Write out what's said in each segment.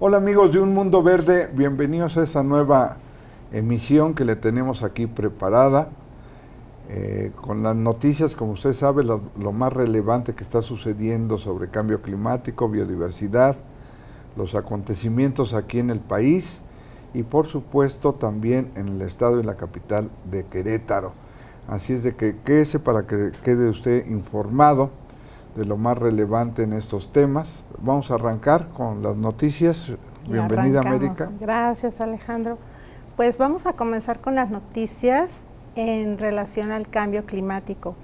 Hola amigos de Un Mundo Verde, bienvenidos a esta nueva emisión que le tenemos aquí preparada, con las noticias, como usted sabe, lo más relevante que está sucediendo sobre cambio climático, biodiversidad, los acontecimientos aquí en el país y por supuesto también en el estado y la capital de Querétaro. Así es de que quédese para que quede usted informado de lo más relevante en estos temas. Vamos a arrancar con las noticias. Bienvenida, América. Gracias, Alejandro. Pues vamos a comenzar con las noticias en relación al cambio climático.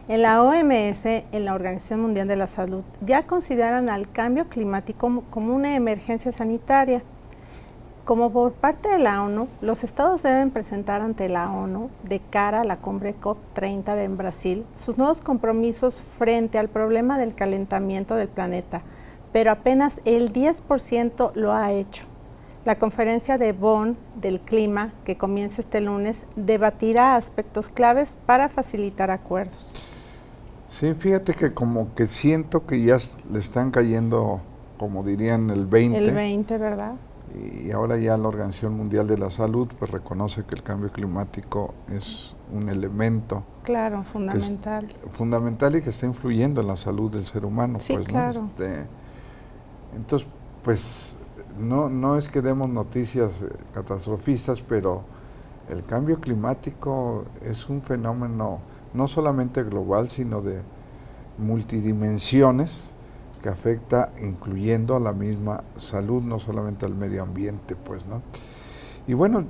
En la OMS, en la Organización Mundial de la Salud, ya consideran al cambio climático como una emergencia sanitaria. Como por parte de la ONU, los estados deben presentar ante la ONU, de cara a la cumbre COP30 en Brasil, sus nuevos compromisos frente al problema del calentamiento del planeta, pero apenas el 10% lo ha hecho. La conferencia de Bonn del clima, que comienza este lunes, debatirá aspectos claves para facilitar acuerdos. Sí, fíjate que como que siento que ya le están cayendo, como dirían, el 20. El 20, ¿verdad? Y ahora ya la Organización Mundial de la Salud pues reconoce que el cambio climático es un elemento fundamental. Fundamental y que está influyendo en la salud del ser humano. Sí, pues, claro. ¿no? Entonces, pues no es que demos noticias catastrofistas, pero el cambio climático es un fenómeno no solamente global, sino de multidimensiones que afecta, incluyendo a la misma salud, no solamente al medio ambiente, pues, ¿no? Y bueno,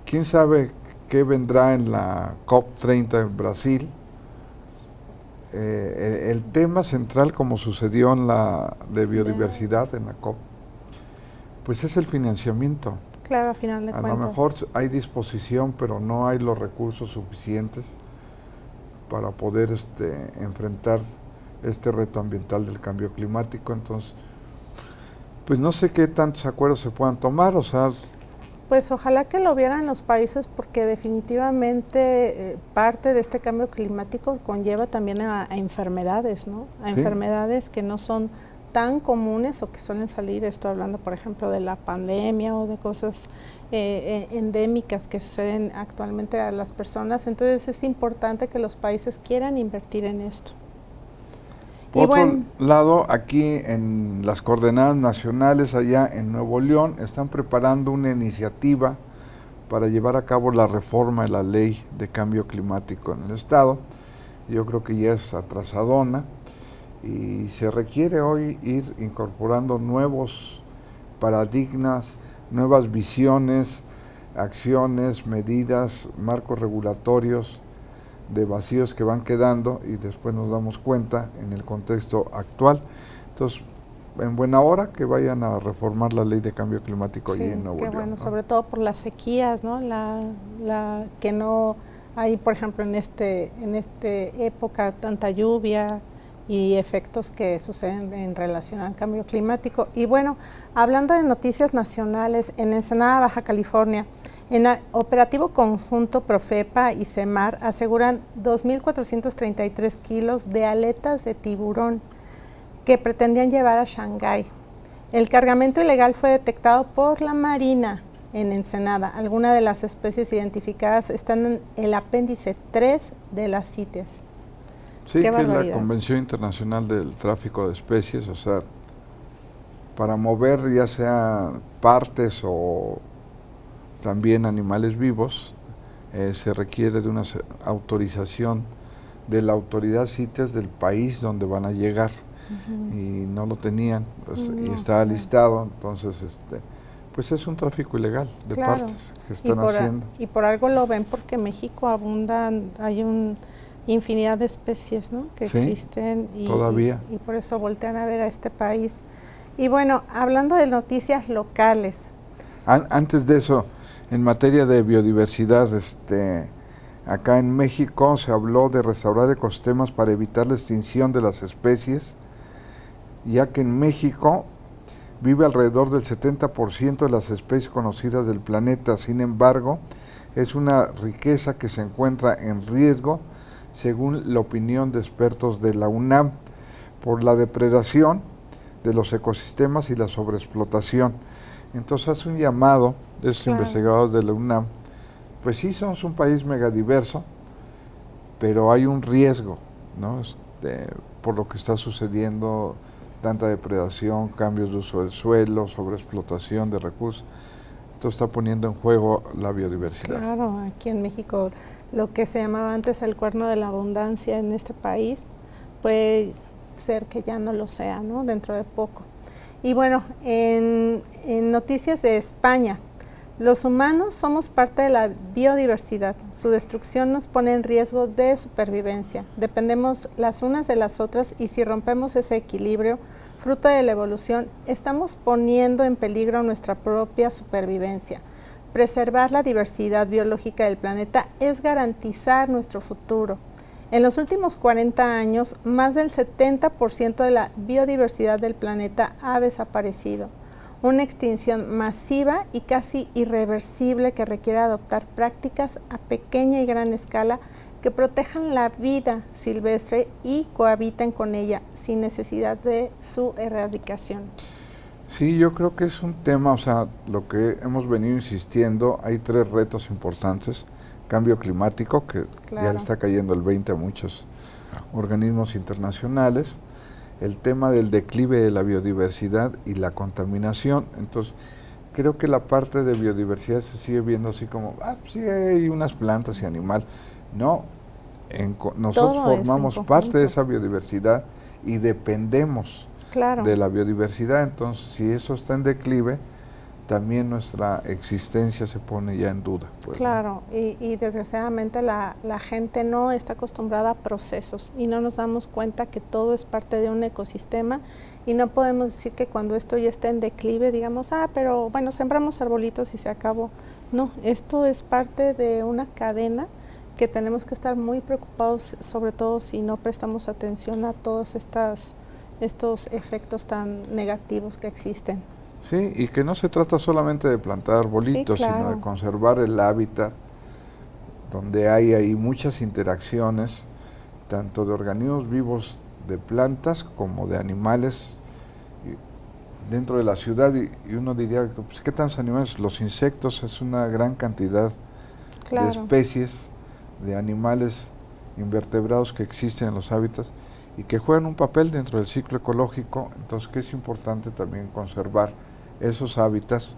quién sabe qué vendrá en la COP30 en Brasil. El tema central, como sucedió en la de biodiversidad en la COP, pues es el financiamiento. Claro, a final de cuentas. A lo mejor hay disposición, pero no hay los recursos suficientes para poder enfrentar este reto ambiental del cambio climático. Entonces, pues no sé qué tantos acuerdos se puedan tomar, o sea... Pues ojalá que lo vieran los países, porque definitivamente parte de este cambio climático conlleva también a enfermedades, ¿no? A enfermedades que no son tan comunes o que suelen salir, estoy hablando por ejemplo de la pandemia o de cosas endémicas que suceden actualmente a las personas. Entonces es importante que los países quieran invertir en esto. Por otro lado, aquí en las coordenadas nacionales, allá en Nuevo León, están preparando una iniciativa para llevar a cabo la reforma de la ley de cambio climático en el estado. Yo creo que ya es atrasadona y se requiere hoy ir incorporando nuevos paradigmas, nuevas visiones, acciones, medidas, marcos regulatorios de vacíos que van quedando y después nos damos cuenta en el contexto actual. Entonces, en buena hora que vayan a reformar la ley de cambio climático allí en Nuevo León. Bueno, ¿no? Sobre todo por las sequías, ¿no? Que no hay, por ejemplo, en esta época tanta lluvia y efectos que suceden en relación al cambio climático. Y bueno, hablando de noticias nacionales, en Ensenada, Baja California, en el operativo conjunto Profepa y CEMAR aseguran 2.433 kilos de aletas de tiburón que pretendían llevar a Shanghái. El cargamento ilegal fue detectado por la Marina en Ensenada. Algunas de las especies identificadas están en el apéndice 3 de las CITES. Sí, que es la Convención Internacional del Tráfico de Especies, o sea, para mover ya sea partes o también animales vivos, se requiere de una autorización de la autoridad CITES del país donde van a llegar. Y no lo tenían, pues, y está listado, entonces pues es un tráfico ilegal de partes que están haciendo. Y por algo lo ven, porque en México abundan, hay infinidad de especies, ¿no? Que existen todavía. Y por eso voltean a ver a este país. Y bueno, hablando de noticias locales. Antes de eso, en materia de biodiversidad, acá en México se habló de restaurar ecosistemas para evitar la extinción de las especies, ya que en México vive alrededor del 70% de las especies conocidas del planeta. Sin embargo, es una riqueza que se encuentra en riesgo, según la opinión de expertos de la UNAM, por la depredación de los ecosistemas y la sobreexplotación. Entonces hace un llamado de esos investigadores de la UNAM, pues sí somos un país megadiverso, pero hay un riesgo, ¿no? Por lo que está sucediendo, tanta depredación, cambios de uso del suelo, sobreexplotación de recursos. Esto está poniendo en juego la biodiversidad. Claro, aquí en México lo que se llamaba antes el cuerno de la abundancia en este país puede ser que ya no lo sea, ¿no? Dentro de poco. Y bueno, en noticias de España, los humanos somos parte de la biodiversidad. Su destrucción nos pone en riesgo de supervivencia. Dependemos las unas de las otras y si rompemos ese equilibrio, fruto de la evolución, estamos poniendo en peligro nuestra propia supervivencia. Preservar la diversidad biológica del planeta es garantizar nuestro futuro. En los últimos 40 años, más del 70% de la biodiversidad del planeta ha desaparecido. Una extinción masiva y casi irreversible que requiere adoptar prácticas a pequeña y gran escala que protejan la vida silvestre y cohabiten con ella sin necesidad de su erradicación. Sí, yo creo que es un tema, o sea, lo que hemos venido insistiendo, hay 3 retos importantes. Cambio climático, que ya le está cayendo el 20 a muchos organismos internacionales, el tema del declive de la biodiversidad y la contaminación. Entonces, creo que la parte de biodiversidad se sigue viendo así como, sí hay unas plantas y animales. No, nosotros formamos parte de esa biodiversidad y dependemos de la biodiversidad. Entonces, si eso está en declive, también nuestra existencia se pone ya en duda. Pues, claro, ¿no? y desgraciadamente la gente no está acostumbrada a procesos y no nos damos cuenta que todo es parte de un ecosistema y no podemos decir que cuando esto ya está en declive digamos, pero bueno, sembramos arbolitos y se acabó. No, esto es parte de una cadena que tenemos que estar muy preocupados, sobre todo si no prestamos atención a todos estos efectos tan negativos que existen. Sí, y que no se trata solamente de plantar arbolitos, sino de conservar el hábitat, donde hay ahí muchas interacciones, tanto de organismos vivos, de plantas, como de animales dentro de la ciudad. Y uno diría, pues, ¿qué tantos animales? Los insectos es una gran cantidad de especies, de animales invertebrados que existen en los hábitats y que juegan un papel dentro del ciclo ecológico. Entonces, que es importante también conservar esos hábitats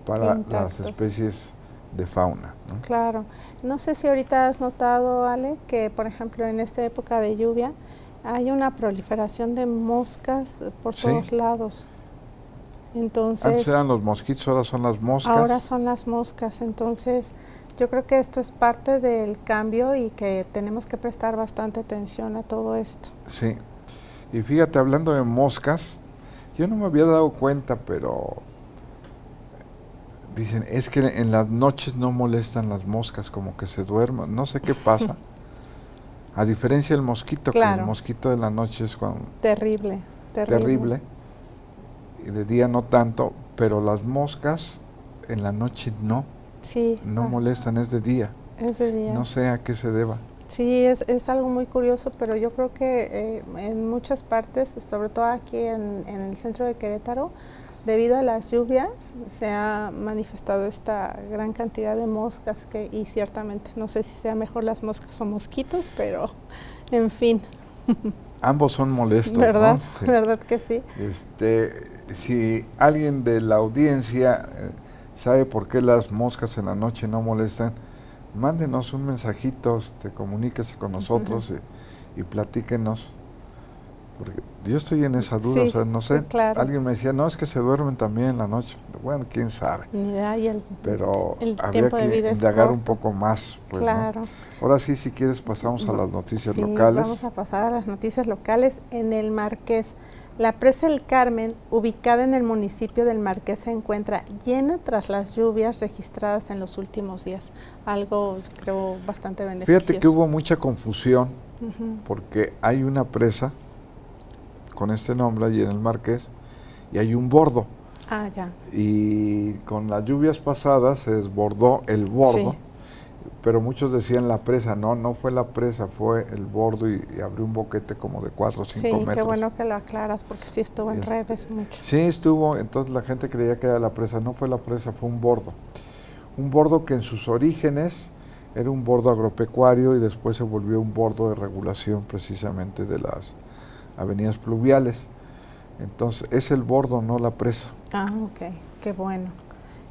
para las especies de fauna, ¿no? Claro. No sé si ahorita has notado, Ale, que por ejemplo en esta época de lluvia hay una proliferación de moscas por todos lados. Entonces, antes eran los mosquitos, ahora son las moscas. Ahora son las moscas, entonces yo creo que esto es parte del cambio y que tenemos que prestar bastante atención a todo esto. Sí, y fíjate, hablando de moscas, yo no me había dado cuenta, pero dicen, es que en las noches no molestan las moscas, como que se duermen, no sé qué pasa. A diferencia del mosquito, que el mosquito de la noche es terrible. Y de día no tanto, pero las moscas en la noche no. Sí. No molestan, es de día. Es de día. No sé a qué se deba. Sí, es algo muy curioso, pero yo creo que en muchas partes, sobre todo aquí en el centro de Querétaro, debido a las lluvias, se ha manifestado esta gran cantidad de moscas y ciertamente, no sé si sea mejor las moscas o mosquitos, pero en fin. Ambos son molestos, ¿verdad? ¿no? Sí. ¿Verdad que sí? Si alguien de la audiencia sabe por qué las moscas en la noche no molestan, mándenos un mensajito, comuníquese con nosotros y platíquenos, porque yo estoy en esa duda, o sea, no sé, alguien me decía, no, es que se duermen también en la noche, bueno, quién sabe, pero habría que indagar un poco más, pues, ¿no? Ahora sí, si quieres pasamos a las noticias locales. Vamos a pasar a las noticias locales. En el Marqués, la presa El Carmen, ubicada en el municipio del Marqués, se encuentra llena tras las lluvias registradas en los últimos días. Algo, creo, bastante beneficioso. Fíjate que hubo mucha confusión porque hay una presa con este nombre allí en el Marqués y hay un bordo. Ah, ya. Y con las lluvias pasadas se desbordó el bordo. pero muchos decían la presa. No, no fue la presa, fue el bordo y abrió un boquete como de 4 o 5 metros. Sí, qué bueno que lo aclaras porque sí estuvo en redes mucho. Sí, estuvo, entonces la gente creía que era la presa. No fue la presa, fue un bordo. Un bordo que en sus orígenes era un bordo agropecuario y después se volvió un bordo de regulación precisamente de las avenidas pluviales. Entonces es el bordo, no la presa. Ah, ok, qué bueno.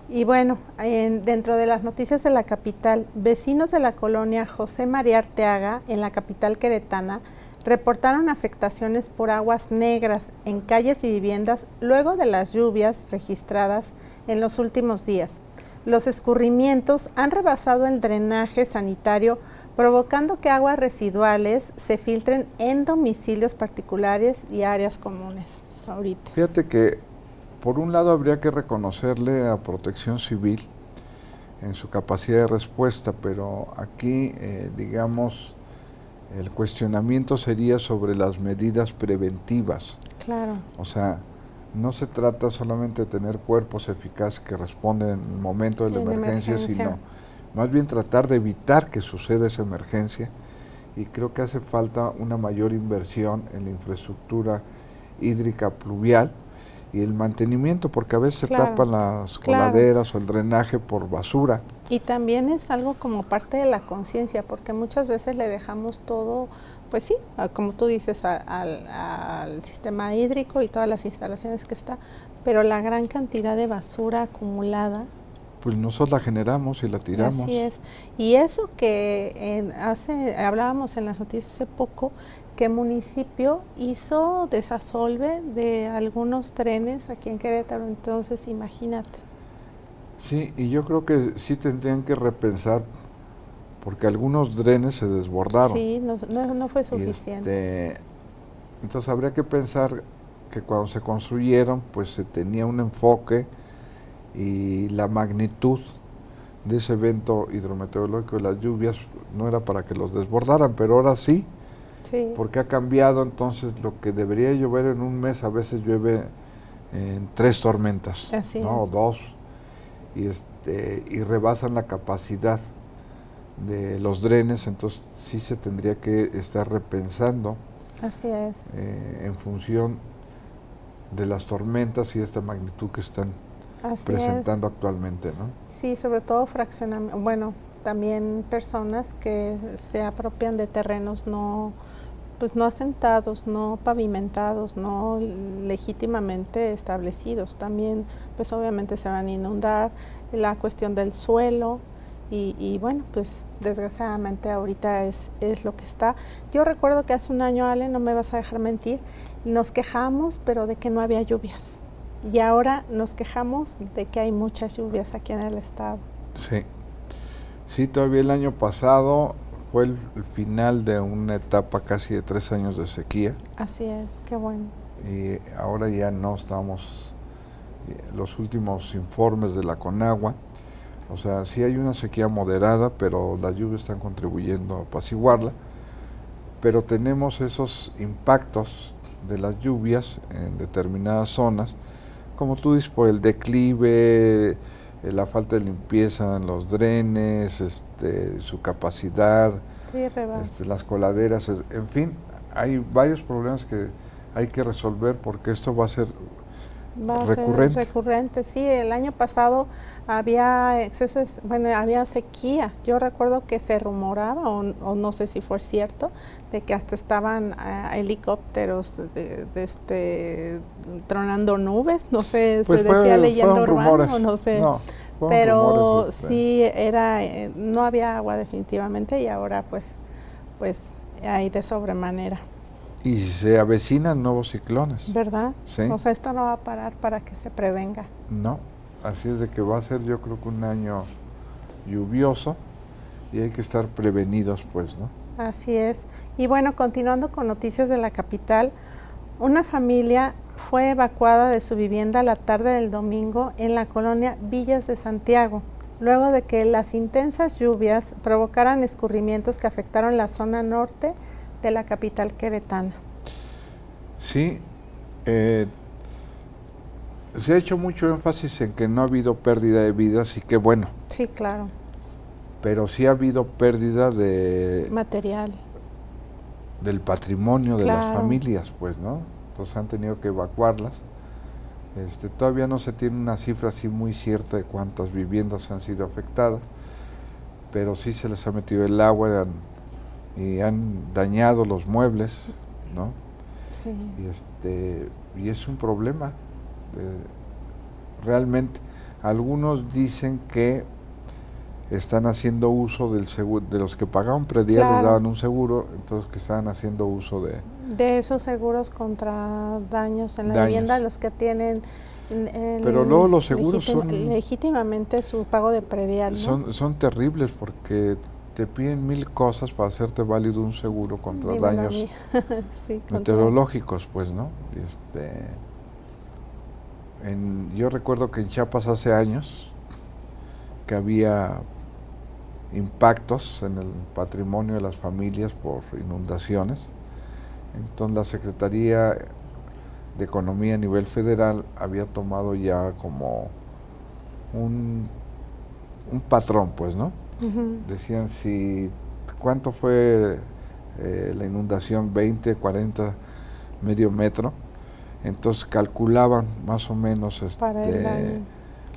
Y bueno, dentro de las noticias de la capital, vecinos de la colonia José María Arteaga, en la capital queretana, reportaron afectaciones por aguas negras en calles y viviendas luego de las lluvias registradas en los últimos días. Los escurrimientos han rebasado el drenaje sanitario, provocando que aguas residuales se filtren en domicilios particulares y áreas comunes ahorita. Fíjate que por un lado habría que reconocerle a Protección Civil en su capacidad de respuesta, pero aquí, digamos, el cuestionamiento sería sobre las medidas preventivas. Claro. O sea, no se trata solamente de tener cuerpos eficaces que responden en el momento de la emergencia, sino más bien tratar de evitar que suceda esa emergencia, y creo que hace falta una mayor inversión en la infraestructura hídrica pluvial y el mantenimiento, porque a veces se tapan las coladeras o el drenaje por basura. Y también es algo como parte de la conciencia, porque muchas veces le dejamos todo, pues sí, como tú dices, al sistema hídrico y todas las instalaciones que está, pero la gran cantidad de basura acumulada, pues nosotros la generamos y la tiramos. Así es. Y eso que hablábamos en las noticias hace poco, que el municipio hizo desasolve de algunos drenes aquí en Querétaro, entonces imagínate. Sí, y yo creo que sí tendrían que repensar, porque algunos drenes se desbordaron. Sí, no fue suficiente. Entonces habría que pensar que cuando se construyeron, pues se tenía un enfoque y la magnitud de ese evento hidrometeorológico de las lluvias no era para que los desbordaran, pero ahora sí, porque ha cambiado. Entonces lo que debería llover en un mes a veces llueve en 3 tormentas, o 2, y rebasan la capacidad de los drenes. Entonces sí se tendría que estar repensando. Así es. En función de las tormentas y esta magnitud que están presentando actualmente, ¿no? Sí, sobre todo fraccionamiento, bueno, también personas que se apropian de terrenos no asentados, no pavimentados, no legítimamente establecidos. También, pues obviamente se van a inundar, la cuestión del suelo y bueno, pues desgraciadamente ahorita es lo que está. Yo recuerdo que hace un año, Ale, no me vas a dejar mentir, nos quejamos, pero de que no había lluvias. Y ahora nos quejamos de que hay muchas lluvias aquí en el estado. Sí, todavía el año pasado fue el final de una etapa casi de 3 años de sequía. Así es, qué bueno. Y ahora ya no estamos, los últimos informes de la Conagua, o sea, sí hay una sequía moderada, pero las lluvias están contribuyendo a apaciguarla, pero tenemos esos impactos de las lluvias en determinadas zonas, como tú dices, por el declive, la falta de limpieza en los drenes, su capacidad, las coladeras, en fin, hay varios problemas que hay que resolver porque esto va a ser recurrente. Sí, el año pasado había excesos, había sequía. Yo recuerdo que se rumoraba, o no sé si fue cierto, de que hasta estaban helicópteros tronando nubes, no sé, pues se decía leyenda urbana, no sé. No, pero rumores, sí no había agua definitivamente, y ahora pues hay de sobremanera. Y se avecinan nuevos ciclones. ¿Verdad? Sí. O sea, esto no va a parar para que se prevenga. No, así es de que va a ser, yo creo que un año lluvioso y hay que estar prevenidos, pues, ¿no? Así es. Y bueno, continuando con noticias de la capital, una familia fue evacuada de su vivienda la tarde del domingo en la colonia Villas de Santiago, luego de que las intensas lluvias provocaran escurrimientos que afectaron la zona norte de la capital queretana. Sí, se ha hecho mucho énfasis en que no ha habido pérdida de vidas y qué bueno. Sí, claro. pero sí ha habido pérdida de material del patrimonio de Claro. las familias, pues, ¿no? Entonces han tenido que evacuarlas. Todavía no se tiene una cifra así muy cierta de cuántas viviendas han sido afectadas, pero sí se les ha metido el agua y han dañado los muebles, ¿no? Sí. Y es un problema. Realmente, algunos dicen que están haciendo uso del seguro, de los que pagaban predial les Claro. daban un seguro, entonces que están haciendo uso de esos seguros contra daños en la Daños. vivienda, los que tienen Pero luego los seguros son legítimamente su pago de predial, ¿no? son terribles porque te piden 1000 cosas para hacerte válido un seguro contra Dímelo a daños mí. Sí, meteorológicos, pues, ¿no? Yo recuerdo que en Chiapas hace años que había impactos en el patrimonio de las familias por inundaciones. Entonces la Secretaría de Economía a nivel federal había tomado ya como un patrón, pues, ¿no? Uh-huh. Decían cuánto fue la inundación, 20, 40, medio metro. Entonces calculaban más o menos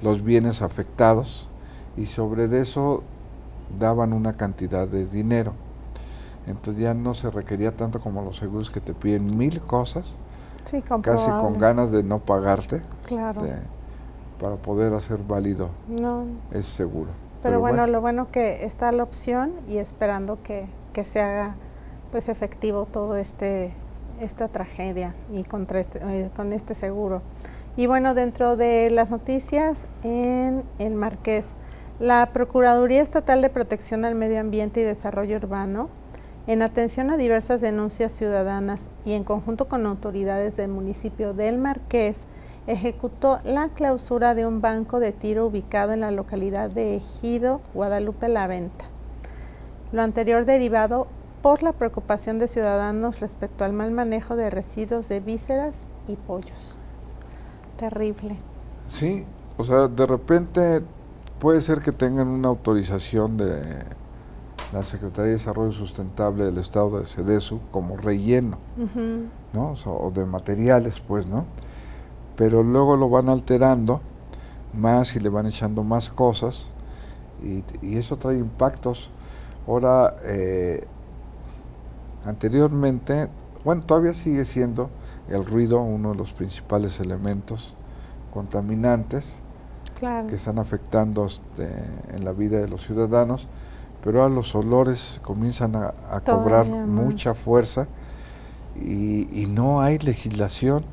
los bienes afectados y sobre eso daban una cantidad de dinero. Entonces ya no se requería tanto como los seguros que te piden 1000 cosas, sí, casi con ganas de no pagarte, claro. para poder hacer válido ese seguro. Pero bueno, lo bueno que está la opción y esperando que se haga pues efectivo todo esta tragedia y con este seguro. Y bueno, dentro de las noticias en el Marqués, la Procuraduría Estatal de Protección al Medio Ambiente y Desarrollo Urbano, en atención a diversas denuncias ciudadanas y en conjunto con autoridades del municipio del Marqués, ejecutó la clausura de un banco de tiro ubicado en la localidad de Ejido, Guadalupe La Venta. Lo anterior derivado por la preocupación de ciudadanos respecto al mal manejo de residuos de vísceras y pollos. Terrible. Sí, o sea, de repente puede ser que tengan una autorización de la Secretaría de Desarrollo Sustentable del Estado de Sedesu como relleno, uh-huh, ¿no? O de materiales, pues, ¿no? Pero luego lo van alterando más y le van echando más cosas y eso trae impactos. Ahora, anteriormente, bueno, todavía sigue siendo el ruido uno de los principales elementos contaminantes, claro, que están afectando en la vida de los ciudadanos, pero ahora los olores comienzan a cobrar mucha fuerza y no hay legislación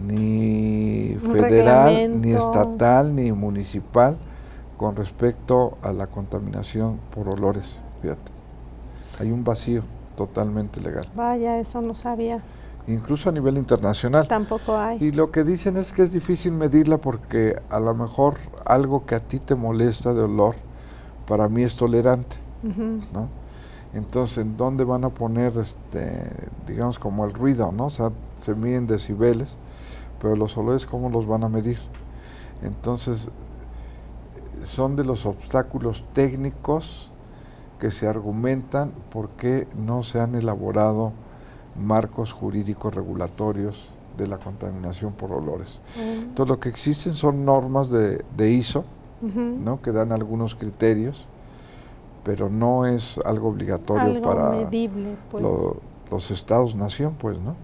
ni federal, ni estatal, ni municipal con respecto a la contaminación por olores. Fíjate, hay un vacío totalmente legal. Vaya, eso no sabía. Incluso a nivel internacional. Tampoco hay. Y lo que dicen es que es difícil medirla porque a lo mejor algo que a ti te molesta de olor, para mí es tolerante, uh-huh, ¿no? Entonces, ¿en dónde van a poner, digamos, como el ruido, ¿no? O sea, se miden decibeles, pero los olores, ¿cómo los van a medir? Entonces, son de los obstáculos técnicos que se argumentan porque no se han elaborado marcos jurídicos regulatorios de la contaminación por olores. Uh-huh. Entonces, lo que existen son normas de ISO, uh-huh, ¿no? Que dan algunos criterios, pero no es algo obligatorio para medible, pues, los estados-nación, pues, ¿no?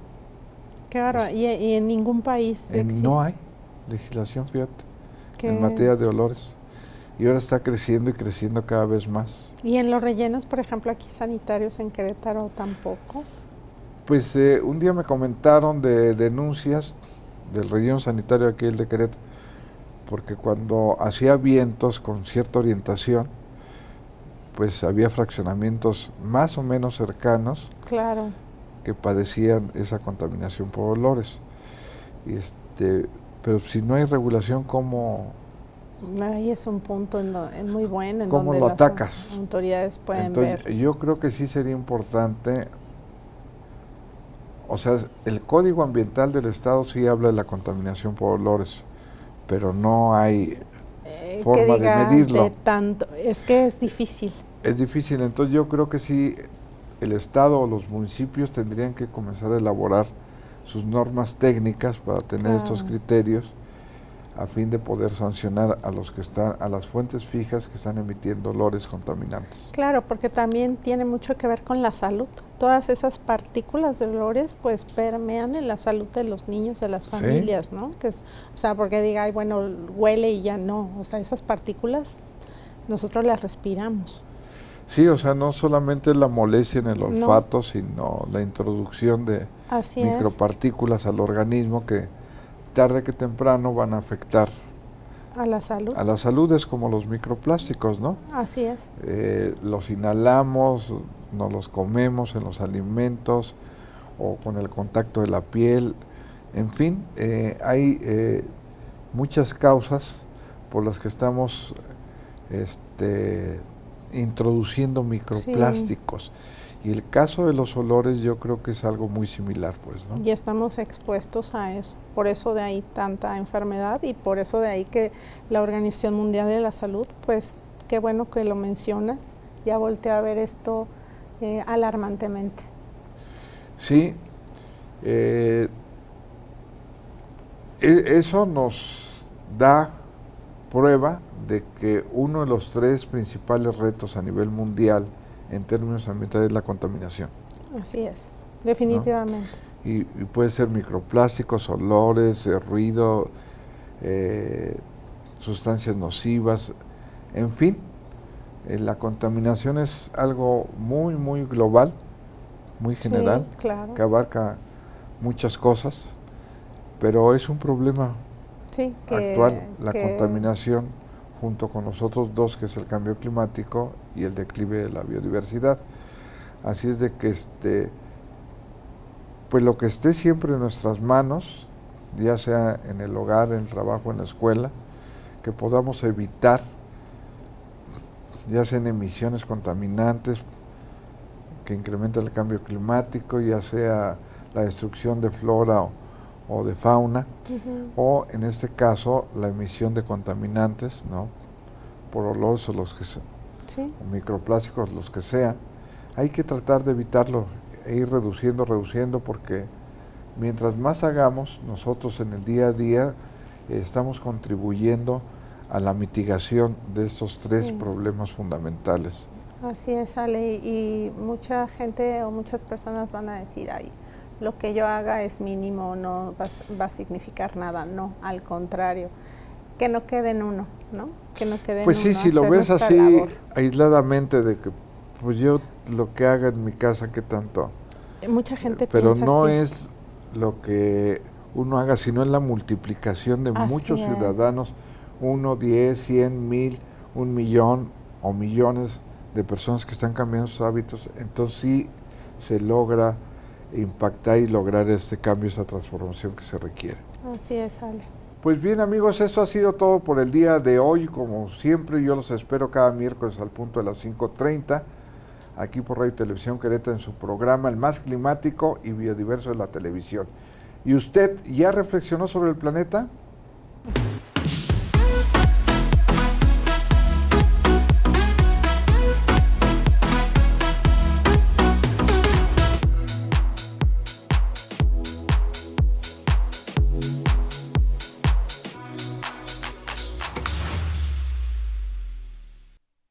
Qué bárbaro. Y en ningún país existe. No hay legislación, fíjate, en materia de olores. Y ahora está creciendo y creciendo cada vez más. ¿Y en los rellenos, por ejemplo, aquí sanitarios en Querétaro tampoco? Pues un día me comentaron de denuncias del relleno sanitario aquí, el de Querétaro, porque cuando hacía vientos con cierta orientación, pues había fraccionamientos más o menos cercanos, claro, que padecían esa contaminación por olores. Pero si no hay regulación, ¿cómo? Ahí es un punto muy bueno en ¿cómo donde lo atacas? Las autoridades pueden Entonces, ver. Yo creo que sí sería importante, o sea, el Código Ambiental del Estado sí habla de la contaminación por olores, pero no hay forma que diga de medirlo. De tanto, es que es difícil. Es difícil, entonces yo creo que sí, el Estado o los municipios tendrían que comenzar a elaborar sus normas técnicas para tener estos criterios a fin de poder sancionar a los que están, a las fuentes fijas que están emitiendo olores contaminantes. Claro, porque también tiene mucho que ver con la salud. Todas esas partículas de olores pues permean en la salud de los niños, de las familias, ¿sí? ¿No? Que, o sea, porque diga, ay, bueno, huele y ya no. O sea, esas partículas nosotros las respiramos. Sí, o sea, no solamente la molestia en el olfato, sino la introducción de micropartículas al organismo que tarde que temprano van a afectar a la salud. A la salud es como los microplásticos, ¿no? Así es. Los inhalamos, nos los comemos en los alimentos o con el contacto de la piel. En fin, hay muchas causas por las que estamos introduciendo microplásticos. Y el caso de los olores yo creo que es algo muy similar, pues, ¿no? Y estamos expuestos a eso. Por eso de ahí tanta enfermedad y por eso de ahí que la Organización Mundial de la Salud, pues, qué bueno que lo mencionas, ya volteó a ver esto alarmantemente. Sí, eso nos da prueba de que uno de los 3 principales retos a nivel mundial en términos ambientales es la contaminación. Así es, definitivamente. ¿No? Y puede ser microplásticos, olores, ruido, sustancias nocivas, en fin, la contaminación es algo muy, muy global, muy general, sí, claro, que abarca muchas cosas, pero es un problema actual, la contaminación, junto con los otros 2, que es el cambio climático y el declive de la biodiversidad. Así es de que pues lo que esté siempre en nuestras manos, ya sea en el hogar, en el trabajo, en la escuela, que podamos evitar, ya sean emisiones contaminantes que incrementan el cambio climático, ya sea la destrucción de flora o de fauna, o en este caso la emisión de contaminantes, ¿no? Por olores o los que sean, o microplásticos, los que sean. Hay que tratar de evitarlo e ir reduciendo, porque mientras más hagamos nosotros en el día a día, estamos contribuyendo a la mitigación de estos 3 problemas fundamentales. Así es, Ale, y mucha gente o muchas personas van a decir, ay, lo que yo haga es mínimo, no va a significar nada. No, al contrario, que no quede en uno, ¿no? Que no quede pues en sí, uno. Si lo ves así labor aisladamente, de que pues yo lo que haga en mi casa, ¿qué tanto? Mucha gente pero piensa no así. Es lo que uno haga, sino es la multiplicación de muchos ciudadanos, 1, 10, 100, 1000, 1 millón o millones de personas que están cambiando sus hábitos. Entonces sí se logra impactar y lograr este cambio, esa transformación que se requiere. Así es, Ale. Pues bien, amigos, esto ha sido todo por el día de hoy. Como siempre, yo los espero cada miércoles al punto de las 5:30, aquí por Radio y Televisión Querétaro, en su programa El Más Climático y Biodiverso de la Televisión. ¿Y usted ya reflexionó sobre el planeta?